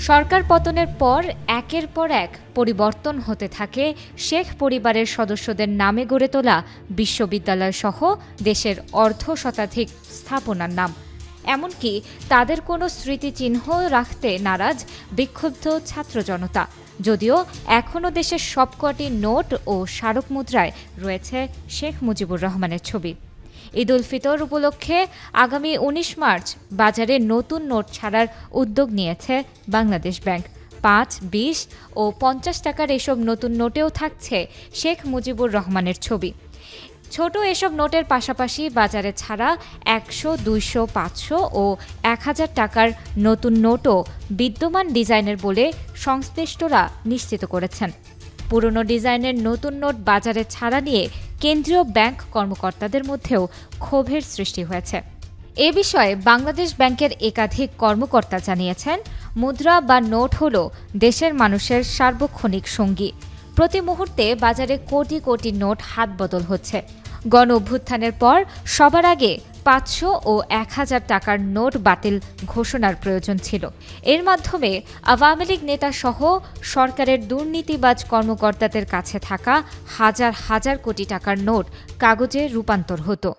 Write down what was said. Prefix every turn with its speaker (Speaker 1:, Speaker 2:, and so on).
Speaker 1: সরকার পতনের পর একের পর এক পরিবর্তন হতে থাকে শেখ পরিবারের সদস্যদের নামে গড়ে তোলা বিশ্ববিদ্যালয়সহ দেশের অর্ধশতাধিক স্থাপনার নাম। এমনকি তাদের কোনো স্মৃতিচিহ্ন রাখতে নারাজ বিক্ষুব্ধ ছাত্র জনতা। যদিও এখনও দেশের সবকটি নোট ও স্মারক মুদ্রায় রয়েছে শেখ মুজিবুর রহমানের ছবি। ঈদ উল ফিতর উপলক্ষে আগামী ১৯ মার্চ বাজারে নতুন নোট ছাড়ার উদ্যোগ নিয়েছে বাংলাদেশ ব্যাংক। ৫, ২০ ও ৫০ টাকার এসব নতুন নোটেও থাকছে শেখ মুজিবুর রহমানের ছবি। ছোট এসব নোটের পাশাপাশি বাজারে ছাড়া ১০০, ২০০, ৫০০ ও ১০০০ টাকার নতুন নোটও বিদ্যমান ডিজাইনের বলে সংশ্লিষ্টরা নিশ্চিত করেছেন। পুরনো ডিজাইনের নতুন নোট বাজারে ছাড়া নিয়ে কেন্দ্রীয় ব্যাংক কর্মকর্তাদের মধ্যেও ক্ষোভের সৃষ্টি হয়েছে। এ বিষয়ে বাংলাদেশ ব্যাংকের একাধিক কর্মকর্তা জানিয়েছেন, মুদ্রা বা নোট হল দেশের মানুষের সার্বক্ষণিক সঙ্গী। প্রতি মুহূর্তে বাজারে কোটি কোটি নোট হাতবদল হচ্ছে। গণ অভ্যুত্থানের পর সবার আগে ৫০০ ও ১০০০ টাকার নোট বাতিল ঘোষণার প্রয়োজন ছিল। এর মাধ্যমে আওয়ামী লীগ নেতাসহ সরকারের দুর্নীতিবাজ কর্মকর্তাদের কাছে থাকা হাজার হাজার কোটি টাকার নোট কাগজে রূপান্তর হতো।